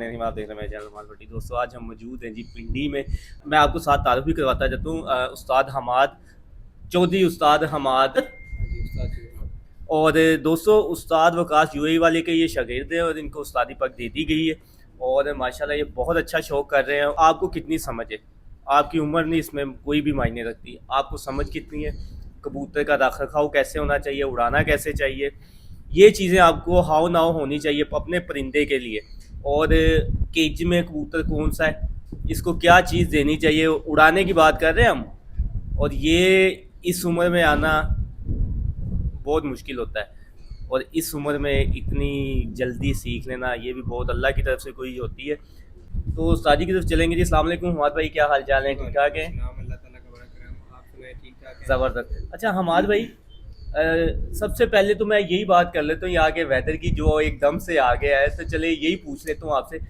नहीं, आप देख रहे हैं मेरे चैनल माल भट्टी। दोस्तों आज हम मौजूद हैं जी पिंडी में। मैं आपको साथ तारुफ भी करवाता जाता हूँ। उस्ताद हमाद चौधरी, उस्ताद हमाद। और दोस्तों उस्ताद वकास यूएई वाले के ये शागिर्द हैं और इनको उस्तादी पग दे दी गई है और माशाल्लाह ये बहुत अच्छा शौक कर रहे हैं। आपको कितनी समझ है, आपकी उम्र नहीं इसमें कोई भी मायने रखती, आपको समझ कितनी है, कबूतर का रख रखाव कैसे होना चाहिए, उड़ाना कैसे चाहिए, ये चीज़ें आपको हाव नाव होनी चाहिए अपने परिंदे के लिए। और केज में कबूतर कौन सा है, इसको क्या चीज़ देनी चाहिए, उड़ाने की बात कर रहे हैं हम। और ये इस उम्र में आना बहुत मुश्किल होता है और इस उम्र में इतनी जल्दी सीख लेना ये भी बहुत अल्लाह की तरफ से कोई होती है। तो उस्तादी की तरफ चलेंगे जी। अस्सलाम वालेकुम हमाद भाई, क्या हाल चाल है? ठीक ठाक है? ज़बरदस्त। अच्छा हमाद भाई, सबसे पहले तो मैं यही बात कर लेता हूँ यहाँ के वेदर की जो एकदम से आ गया है, तो चले यही पूछ लेता हूँ आपसे।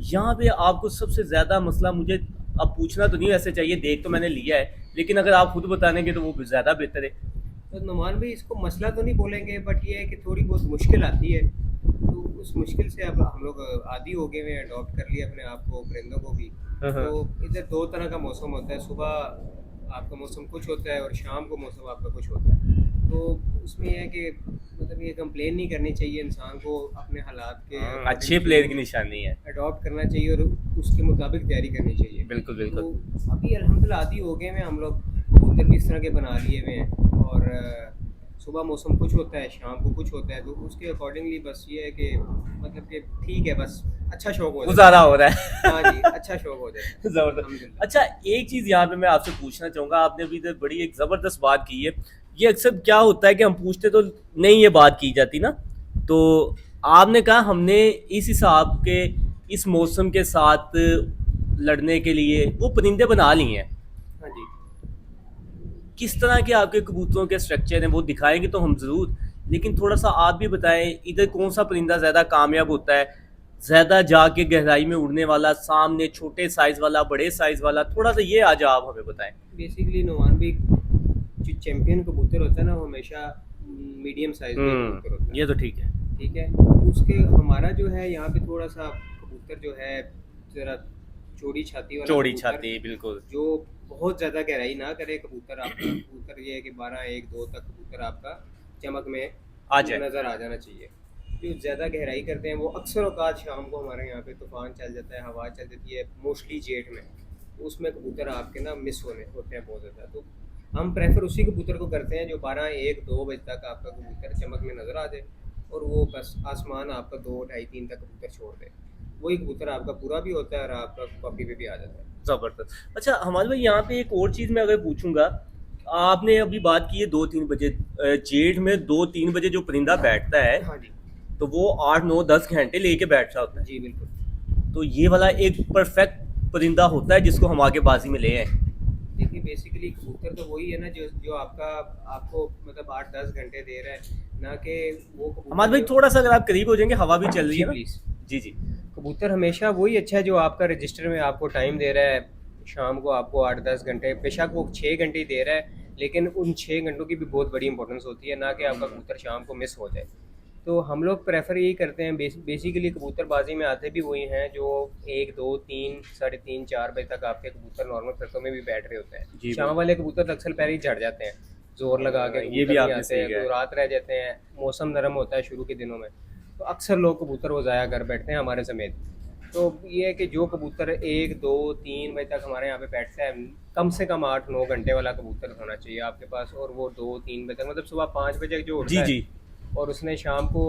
यहाँ पे आपको सबसे ज़्यादा मसला, मुझे अब पूछना तो नहीं वैसे चाहिए, देख तो मैंने लिया है, लेकिन अगर आप खुद बतानेंगे तो वो ज़्यादा बेहतर है। तो नुमान भाई इसको मसला तो नहीं बोलेंगे, बट ये है कि थोड़ी बहुत मुश्किल आती है। तो उस मुश्किल से अब हम लोग आदी हो गए हैं, अडॉप्ट कर लिया अपने आप को, परिंदों को भी। हाँ हाँ। तो इधर दो तरह का मौसम होता है, सुबह आपका मौसम कुछ होता है और शाम को मौसम आपका कुछ होता है। तो उसमें यह है कि मतलब ये कंप्लेन नहीं करनी चाहिए, इंसान को अपने हालात के अच्छे प्लेयर की निशानी है। अडॉप्ट करना चाहिए और उसके मुताबिक तैयारी करनी चाहिए। बिल्कुल बिल्कुल। तो अभी अल्हम्दुलिल्लाह आदी हो गए हैं हम लोग, कबूतर भी इस तरह के बना लिए हुए हैं। और सुबह मौसम कुछ होता है, शाम को कुछ होता है, तो उसके अकॉर्डिंगली बस ये है कि मतलब कि ठीक है, बस अच्छा शौक हो जाता गुजारा हो रहा है। है। हाँ जी, अच्छा शौक हो जाता है जबरदस्त। अल्हम्दुलिल्लाह। अच्छा एक चीज़ यहाँ पे मैं आपसे पूछना चाहूँगा, आपने अभी इधर बड़ी एक ज़बरदस्त बात की है। ये अक्सर क्या होता है कि हम पूछते तो नहीं, ये बात की जाती ना, तो आपने कहा हमने इस हिसाब के इस मौसम के साथ लड़ने के लिए वो परिंदे बना लिए हैं। हाँ जी। किस तरह के आपके कबूतरों के स्ट्रक्चर हैं वो दिखाएंगे तो हम ज़रूर, लेकिन थोड़ा सा आप भी बताएं इधर कौन सा परिंदा ज़्यादा कामयाब होता है, ज़्यादा जाके गहराई में उड़ने वाला, सामने छोटे साइज़ वाला, बड़े साइज़ वाला, थोड़ा सा ये आज आप हमें बताएं। बेसिकली नुमान भी जो चैंपियन कबूतर होता है ना, वो हमेशा मीडियम साइज का कबूतर होता है। ये तो ठीक है। ठीक है। उसके हमारा जो है यहाँ पे थोड़ा सा कबूतर जो है ज़रा चौड़ी छाती वाला चौड़ी कबूतर, छाती बिल्कुल। जो बहुत ज़्यादा गहराई ना करे कबूतर आपका। कबूतर ये है कि 12 1 2 तक कबूतर आपका चमक में आ जाए। नज़र आ जाना चाहिए। जो ज़्यादा गहराई करते हैं वो अक्सर औकात शाम को हमारे यहाँ पे तूफान चल जाता है, हवा चल जाती है, मोस्टली जेठ में, तो उसमें कबूतर आपके ना मिस होते हैं बहुत ज़्यादा। तो हम प्रेफर उसी कबूतर को करते हैं जो 12 1 2 बजे तक आपका कबूतर चमक में नज़र आ जाए और वो बस आसमान आपका 2 2:30 3 तक कबूतर छोड़ दे। वही कबूतर आपका पूरा भी होता है और आपका कॉपी पे भी आ जाता है। ज़बरदस्त। अच्छा हमारे भाई यहाँ पे एक और चीज़ मैं अगर पूछूंगा, आपने अभी बात की है 2 3 बजे, जेठ में 2 3 बजे जो परिंदा बैठता है हाँ जी। तो वो 8 9 10 घंटे लेके बैठ रहा होता है। जी बिल्कुल। तो ये वाला एक परफेक्ट परिंदा होता है जिसको हम आगे बाजी में ले आए। देखिए बेसिकली कबूतर तो वही है ना जो जो आपका आपको मतलब 8 10 घंटे दे रहा है, ना कि वो हमारे कबूतर भाई जो। थोड़ा सा अगर आप करीब हो जाएंगे, हवा भी चल रही जी है ना। प्लीज़। जी जी। कबूतर हमेशा वही अच्छा है जो आपका रजिस्टर में आपको टाइम दे रहा है। शाम को आपको 8 10 घंटे, बेशक वो 6 घंटे ही दे रहा है, लेकिन उन 6 घंटों की भी बहुत बड़ी इंपॉर्टेंस होती है, ना कि आपका कबूतर शाम को मिस हो जाए। तो हम लोग प्रेफर यही करते हैं, बेसिकली कबूतरबाजी में आते भी वही हैं जो 1 2 3 3:30 4 बजे तक आपके कबूतर नॉर्मल फिरतों में भी बैठ रहे होते जी हैं। शाम वाले कबूतर अक्सर पहले ही झड़ जाते हैं, जोर लगा के ये भी कबूतर नहीं आपने आते सही हैं, कहा तो है। रात रह जाते हैं। मौसम नरम होता है शुरू के दिनों में, तो अक्सर लोग कबूतर वो ज़ाया कर बैठते हैं हमारे समेत। तो ये है कि जो कबूतर 1 2 3 बजे तक हमारे यहाँ पे बैठता है, कम से कम 8 9 घंटे वाला कबूतर होना चाहिए आपके पास। और वो 2 3 बजे तक, मतलब सुबह 5 बजे जो जी उठता है जी। और उसने शाम को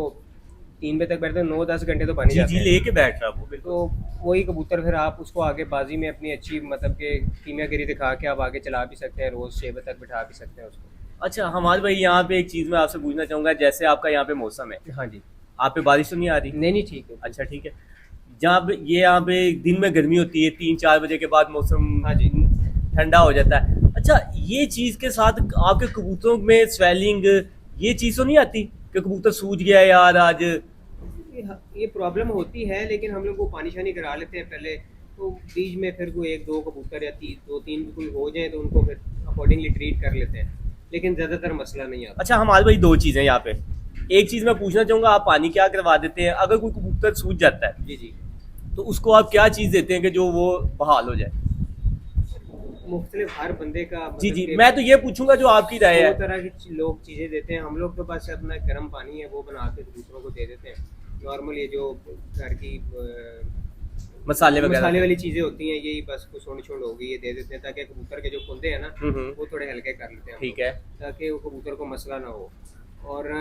3 बजे तक बैठते हैं, 9 10 घंटे तो बन ही जी जाते जी हैं। लेके बैठ रहा वो बिल्कुल। तो वही कबूतर फिर आप उसको आगे बाजी में अपनी अच्छी मतलब कि कीमियागिरी दिखा के आप आगे चला भी सकते हैं, रोज़ 6 बजे तक बिठा भी सकते हैं उसको। अच्छा हमारे भाई यहाँ पे एक चीज़ मैं आपसे पूछना चाहूँगा, जैसे आपका यहाँ पे मौसम है, हाँ जी। आप पे बारिश तो नहीं आ रही? नहीं नहीं ठीक है। अच्छा ठीक है। जहाँ पे ये यहाँ पे दिन में गर्मी होती है, 3 4 बजे के बाद मौसम हाँ जी। ठंडा हो जाता है। अच्छा ये चीज़ के साथ आपके कबूतरों में स्वेलिंग, ये चीज़ तो नहीं आती कि कबूतर सूज गया है यार आज? ये प्रॉब्लम होती है, लेकिन हम लोग वो पानी शानी करा लेते हैं पहले। तो बीच में फिर कोई 1 2 कबूतर या 2 3 कोई हो जाए तो उनको फिर अकॉर्डिंगली ट्रीट कर लेते हैं, लेकिन ज़्यादातर मसला नहीं आता। अच्छा हमारे भाई दो चीज़ें यहाँ पे, एक चीज़ मैं पूछना चाहूँगा, आप पानी क्या करवा देते हैं अगर कोई कबूतर सूज जाता है? जी जी। तो उसको आप क्या चीज़ देते हैं कि जो वो बहाल हो जाए? मुख्तलिफ हर बंदे का जी मतलब जी, कि मैं तो ये पूछूंगा जो आपकी राय दो है। तरह की लोग चीज़ें देते हैं। हम लोग तो बस अपना गर्म पानी है वो बना के दूसरों को दे देते हैं। नॉर्मल ये जो घर की मसाले वगैरह मसाले थे। वाली चीज़ें होती हैं, यही बस कुछ छोड़ छोड़ होगी ये दे देते हैं, ताकि कबूतर के जो कुंदे हैं ना हम्म। वो थोड़े हल्के कर लेते हैं हम ठीक लोग, है। ताकि वो कबूतर को मसला ना हो। और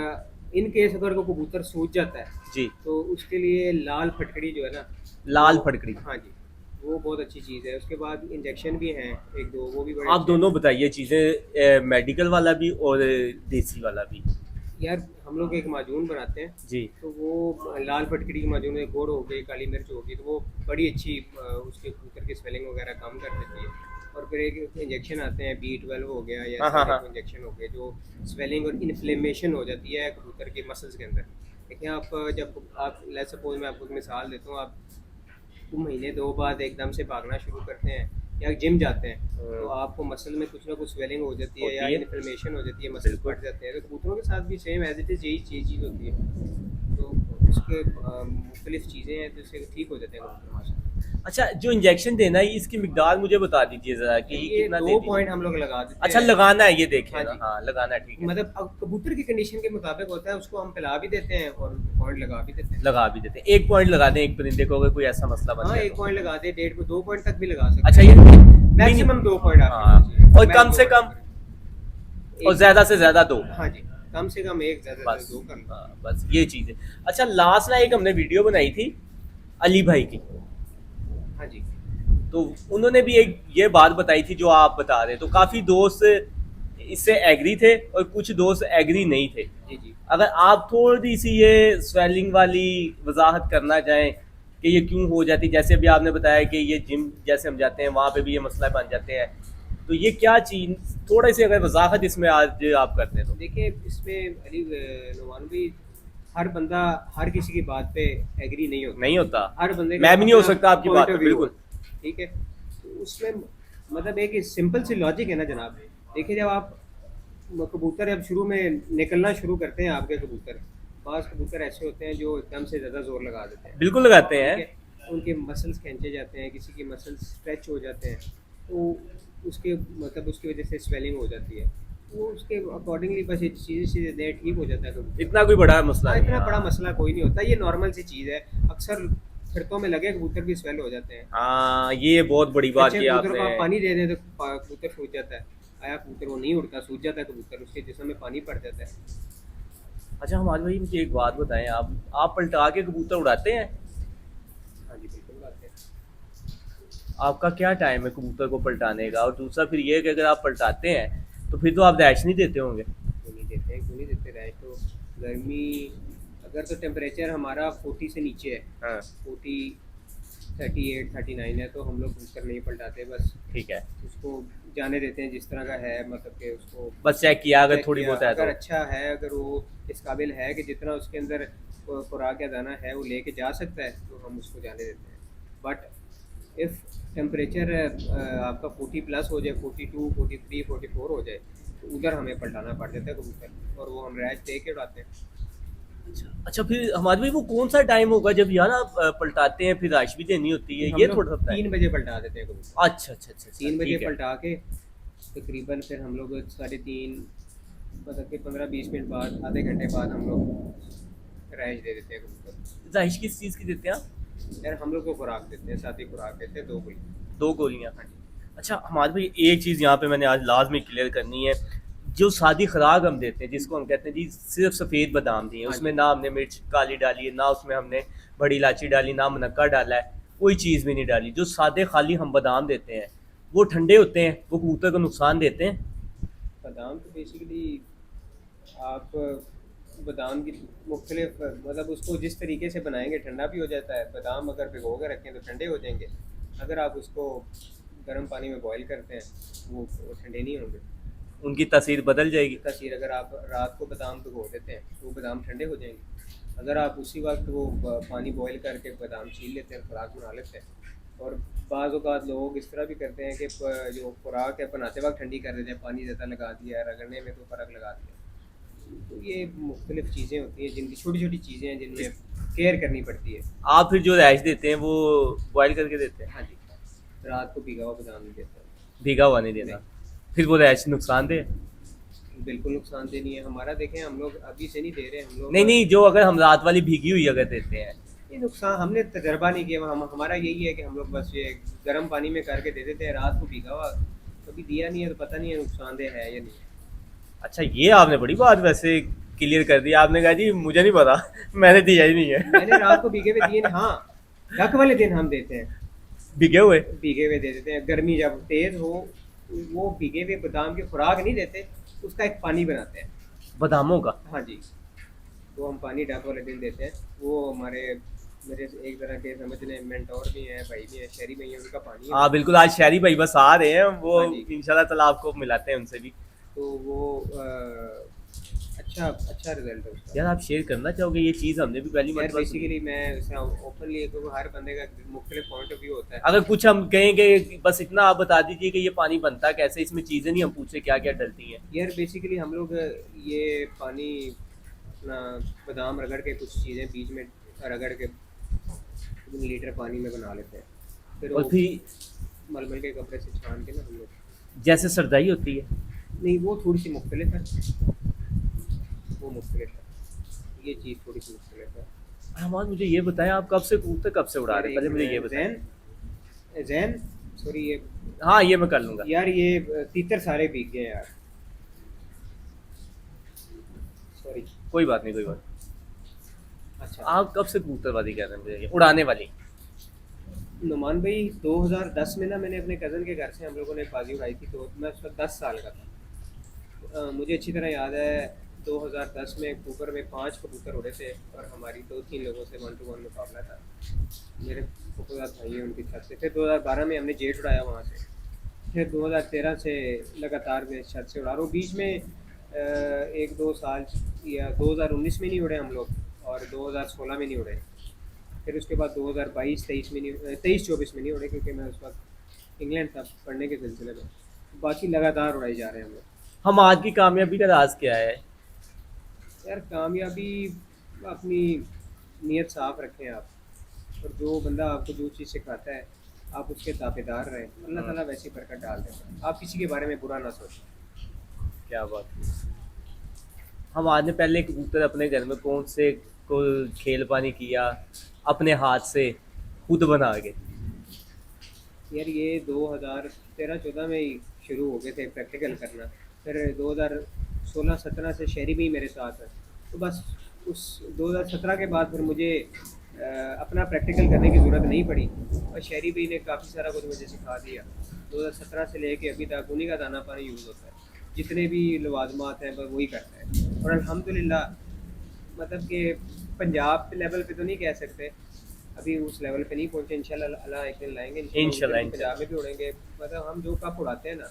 इन केस अगर वो कबूतर सूज जाता है जी। तो उसके लिए लाल फटकड़ी जो है ना, लाल वो, फटकड़ी। हाँ जी, वो बहुत अच्छी चीज़ है। उसके बाद इंजेक्शन भी हैं एक दो, वो भी बड़े आप अच्छे हैं। दोनों बताइए चीज़ें, मेडिकल वाला भी और देसी वाला भी। यार हम लोग एक माजून बनाते हैं, जी। तो वो लाल फटकड़ी की माजून में गुड़ हो गई, काली मिर्च होगी, तो वो बड़ी अच्छी उसके कबूतर की स्वेलिंग वगैरह कम कर देती है। और फिर एक इंजेक्शन आते हैं, B12 हो गया या हाँ ऐसे हाँ हाँ। टाइप इंजेक्शन हो गए, जो स्वेलिंग और इन्फ्लेमेशन हो जाती है कबूतर के मसल्स के अंदर। देखिए आप जब आप लेट्स सपोज मैं आपको एक मिसाल देता हूँ, आप महीने दो बाद एकदम से भागना शुरू करते हैं या जिम जाते हैं, तो आपको मसल में कुछ ना कुछ स्वेलिंग हो जाती है या होती है। इन्फ्लेमेशन हो जाती है, मसल बिल्कुल। फट जाते हैं। तो कबूतरों के साथ भी सेम एज इट इज़ यही चीज़ होती है। तो उसके मुख्तलिफ चीज़ें हैं जिससे ठीक हो जाते हैं कबूतर माशाल्लाह। अच्छा, जो इंजेक्शन देना है इसकी मिकदार मुझे बता दीजिए ज़रा कि ये कितना दे 2 दीजिए। पॉइंट हम लोग लगा देते अच्छा, हैं। लगाना है, ये देखें हाँ ना, जी, हाँ लगाना है, ठीक है। मतलब अब कबूतर की कंडीशन के मुताबिक होता है, उसको हम पिला भी देते हैं और पॉइंट लगा भी देते हैं। लगा भी देते हैं, एक पॉइंट लगा दें एक परिंदे को अगर कोई ऐसा मसला बन हाँ, गया 1 तो। पॉइंट लगा दें, डेढ़ को 2 पॉइंट तक भी लगा सकते अच्छा, हैं। ये मैक्सिमम 2 पॉइंट आपके हाँ, होना चाहिए। और मैक्स कम 2 से पॉइंट कम, करें। और एक ज़्यादा से ज़्यादा दो। हाँ जी, कम से कम 1, ज़्यादा से बस, 2 कर लो। हाँ, बस ये चीज़ है। अच्छा, लास्ट ना एक हमने वीडियो बनाई थी अली भाई की, हाँ जी, तो उन्होंने भी एक ये बात बताई थी जो आप बता रहे, तो काफ़ी दोस्त इससे एग्री थे और कुछ दोस्त एग्री नहीं थे। जी, जी। अगर आप थोड़ी सी ये स्वेलिंग वाली वजाहत करना चाहें कि ये क्यों हो जाती, जैसे अभी आपने बताया कि ये जिम जैसे हम जाते हैं वहाँ पे भी ये मसला बन जाते हैं, तो ये क्या चीज़, थोड़ी सी अगर वजाहत इसमें आज आप करते हैं तो। देखिए इसमें अली नुमान भाई, हर बंदा हर किसी की बात पे एग्री नहीं होता। नहीं होता, हर बंदे का मैं भी नहीं हो अपना सकता आपकी पॉइंट बात ऑफ पे, व्यू बिल्कुल। है, ठीक है? तो उसमें मतलब एक सिंपल सी लॉजिक है ना जनाब। देखिए जब आप कबूतर जब शुरू में निकलना शुरू करते हैं आपके कबूतर, बाज़ कबूतर ऐसे होते हैं जो एकदम से ज़्यादा ज़ोर लगा देते हैं, बिल्कुल लगाते ठीक हैं। है? उनके मसल्स खींचे जाते हैं, किसी के मसल्स स्ट्रेच हो जाते हैं, तो उसके मतलब उसकी वजह से स्वेलिंग हो जाती है। वो उसके अकॉर्डिंगली बस ये चीज़ें दें, ठीक हो जाता है कबूतर। इतना कोई बड़ा मसला हाँ, नहीं इतना है। बड़ा हाँ मसला कोई नहीं होता, ये नॉर्मल सी चीज़ है। अक्सर फिरतों में लगे कबूतर भी स्वेल हो जाते हैं। हाँ, ये बहुत बड़ी बात अच्छे की कबूतर आपने। को आप पानी दे दें तो कबूतर सूज जाता है। आया कबूतर वो नहीं उड़ता, सूज जाता है कबूतर, उसके जिस्म में पानी पड़ जाता है। अच्छा हमारे भाई, मुझे एक बात बताएं, आप पलटा के कबूतर उड़ाते हैं? हाँ जी, बिल्कुल बात है। आपका क्या टाइम है कबूतर को पलटाने का? और दूसरा फिर ये है कि अगर आप पलटाते हैं तो फिर तो आप रैश नहीं देते होंगे। क्यों नहीं देते रैश? तो गर्मी अगर तो टेम्परेचर हमारा 40 से नीचे है, हाँ 40, 38, 39 है, तो हम लोग कबूतर नहीं पलटाते। बस ठीक है, उसको जाने देते हैं जिस तरह का है, मतलब कि उसको बस चेक किया अगर चेक थोड़ी किया, बहुत है अगर तो। अच्छा है, अगर वो इस काबिल है कि जितना उसके अंदर खुराक या दाना है वो लेके जा सकता है, तो हम उसको जाने देते हैं। बट इफ़ टेम्परेचर आपका 40 प्लस हो जाए, 42, 43, 44 हो जाए, तो उधर हमें पलटाना पड़ जाता है कबूतर, और वो हम रैश दे के उड़ाते हैं। अच्छा, फिर हमारे भाई वो कौन सा टाइम होगा जब यार आप पलटाते हैं फिर रैश भी देनी होती है, हम ये लोग थोड़ा सा बताएं। 3 बजे पलटा देते हैं कबूतर। अच्छा अच्छा अच्छा अच्छा, 3 बजे ठीक है। पलटा के तकरीबन फिर हम लोग 3:30, मतलब कि 15-20 मिनट बाद, आधे घंटे बाद हम लोग रैश दे देते हैं कबूतर। रैश किस चीज़ की देते हैं आप? यार हम लोग को खुराक देते हैं, साथ ही खुराक देते हैं 2 गोली। 2 गोलियाँ। हाँ जी। अच्छा हमारे भाई, एक चीज़ यहाँ पे मैंने आज लाजमी क्लियर करनी है, जो सादी खुराक हम देते हैं जिसको हम कहते हैं जी सिर्फ सफ़ेद बादाम दिए, हाँ उसमें जी। ना हमने मिर्च काली डाली है, ना उसमें हमने बड़ी इलायची डाली, ना मुनक्का डाला है, कोई चीज़ भी नहीं डाली, जो सादे खाली हम बादाम देते हैं वो ठंडे होते हैं, वो कबूतर को नुकसान देते हैं। बादाम तो बेसिकली आप बादाम की मुख्तलिफ मतलब उसको जिस तरीके से बनाएंगे ठंडा भी हो जाता है। बादाम अगर भिगो के रखें तो ठंडे हो जाएंगे, अगर आप उसको गर्म पानी में बॉईल करते हैं वो ठंडे नहीं होंगे। उनकी तासीर बदल जाएगी। तासीर, अगर आप रात को बादाम भिगो देते हैं तो वो बादाम ठंडे हो जाएंगे। अगर आप उसी वक्त वो पानी बॉईल करके बादाम छील लेते हैं, खुराक बना लेते हैं। और बाज़ औक़ात लोग इस तरह भी करते हैं कि जो खुराक है बनाते वक्त ठंडी कर देते हैं, पानी ज़्यादा लगा दिया, रगड़ने में तो फ़र्क लगा दिया। तो ये मुख्तलिफ चीज़ें होती हैं जिनकी छोटी छोटी चीज़ें हैं जिनमें केयर करनी पड़ती है। आप फिर जो रैश देते हैं वो बॉयल करके देते हैं? हाँ जी, रात को भीगा हुआ बादाम नहीं देता। भीगा हुआ नहीं देना? फिर वो रैश नुकसानदेह है? बिल्कुल नुकसानदेह नहीं है हमारा। देखें हम लोग अभी से नहीं दे रहे, हम लोग नहीं नहीं, जो अगर हम रात वाली भीगी हुई अगर देते हैं? ये नुकसान हमने तजर्बा नहीं किया। हमारा यही है कि हम लोग बस ये गर्म पानी में करके दे देते हैं, रात को भीगा हुआ कभी दिया नहीं है, तो पता नहीं है नुकसानदेह है या नहीं है। अच्छा, ये आपने बड़ी बात वैसे क्लियर कर दी। आपने कहा जी मुझे नहीं पता, मैंने दिया ही नहीं है। मैंने रात को भीगे हुए दिए नहीं। हाँ, ढक वाले दिन हम देते हैं, भीगे हुए? भीगे हुए दे देते हैं। गर्मी जब तेज हो, वो भीगे हुए बादाम की खुराक नहीं देते, उसका एक पानी बनाते हैं। बादामों का? हाँ जी, वो हम पानी ढक वाले दिन देते हैं। वो हमारे मेरे एक तरह के समझ लें मेंटोर भी हैं, भाई भी हैं, शहरी भाई हैं, उनका पानी है। हाँ बिल्कुल, आज शहरी भाई बस आ रहे हैं, वो हाँ जी। इंशाल्लाह ताला आपको मिलाते हैं उनसे भी। तो वो अच्छा अच्छा रिजल्ट है उसका। यार आप शेयर करना चाहोगे ये चीज़? हमने भी पहली यार मरतबा सुनी। बेसिकली मैं ओपनली, क्योंकि हर बंदे का मुख्तलिफ पॉइंट ऑफ व्यू होता है। अगर कुछ हम कहेंगे, बस इतना आप बता दीजिए कि ये पानी बनता कैसे, इसमें चीज़ें नहीं हम पूछे क्या क्या डलती हैं। यार बेसिकली हम लोग ये पानी अपना बादाम रगड़ के कुछ चीज़ें बीच में रगड़ के लीटर पानी में बना लेते हैं, फिर और वो फिर मलमल के कपड़े से छान के ना हम लोग। जैसे सरदाई होती है? नहीं, वो थोड़ी सी मुख्तलिफ है, वो मुख्तलिफ है, ये चीज़ थोड़ी सी मुख्तलिफ है। हमारे मुझे ये बताएं, आप कब से कबूतर कब से उड़ा रहे हैं? पहले मुझे ये बताएं। जैन जैन सॉरी ये हाँ ये मैं कर लूँगा। यार ये तीतर सारे भीग गए यार, सॉरी। कोई बात नहीं, कोई बात नहीं। अच्छा, आप कब से कबूतरबाजी कर रहे हैं मुझे ये उड़ाने वाली? नुमान भाई 2010 में ना मैंने अपने कज़न के घर से हम लोगों ने बाजी उड़ाई थी, तो मैं उस वक्त 10 साल का था। मुझे अच्छी तरह याद है 2010 में कुकर में 5 कबूतर उड़े थे और हमारी 2-3 लोगों से 1-to-1 मुकाबला था। मेरे फुफादार भाई हैं उनकी छत से। फिर 2012 में हमने जेट उड़ाया वहाँ से। फिर 2013 से लगातार मैं छत से उड़ा रहा हूँ। बीच में 1-2 साल या 2019 में नहीं उड़े हम लोग, और 2016 में नहीं उड़े। फिर उसके बाद 2022-23 में नहीं, 23-24 में नहीं उड़े, क्योंकि मैं उस वक्त इंग्लैंड था पढ़ने के सिलसिले में। बाकी लगातार उड़ाई जा रहे हैं हम लोग। हम आज की कामयाबी का राज क्या है? यार कामयाबी अपनी नीयत साफ रखें आप, और जो बंदा आपको जो चीज़ सिखाता है आप उसके ताबेदार रहें, अल्लाह ताला वैसी बरकत डाल देता है। आप किसी के बारे में बुरा ना सोचें। क्या बात है। हम आज ने पहले कबूतर अपने घर में कौन से को खेल पानी किया अपने हाथ से खुद बना के? यार ये 2013-14 में ही शुरू हो गए थे प्रैक्टिकल करना। फिर 2016-17 से शहरी भी मेरे साथ है, तो बस उस 2017 के बाद फिर मुझे अपना प्रैक्टिकल करने की ज़रूरत नहीं पड़ी, और शहरी भी ने काफ़ी सारा कुछ मुझे सिखा दिया। 2017 से लेके अभी तक उन्हीं का दाना पानी यूज़ होता है, जितने भी लवाजमात हैं बस वही करता है। और अल्हम्दुलिल्लाह, मतलब कि पंजाब के लेवल पे तो नहीं कह सकते, अभी उस लेवल पे नहीं पहुंचे। इंशाल्लाह अल्लाह एक दिन लाएंगे, इंशाल्लाह पंजाब में भी उड़ेंगे। मतलब हम जो कप उड़ाते हैं ना,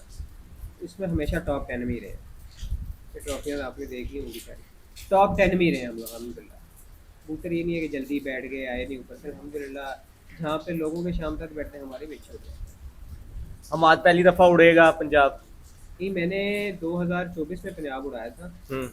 इसमें हमेशा टॉप 10 में ही रहे। ये ट्रॉफियाँ आपने देखी होंगी सारी, टॉप 10 में ही रहे हम लोग अल्हम्दुलिल्लाह। कबूतर ये नहीं है कि जल्दी बैठ गए आए नहीं ऊपर से, अल्हम्दुलिल्लाह जहाँ पे लोगों के शाम तक बैठते हैं हमारे भी अच्छे होते हैं। हम आज पहली दफ़ा उड़ेगा पंजाब? ये मैंने 2024 में पंजाब उड़ाया था हम्म।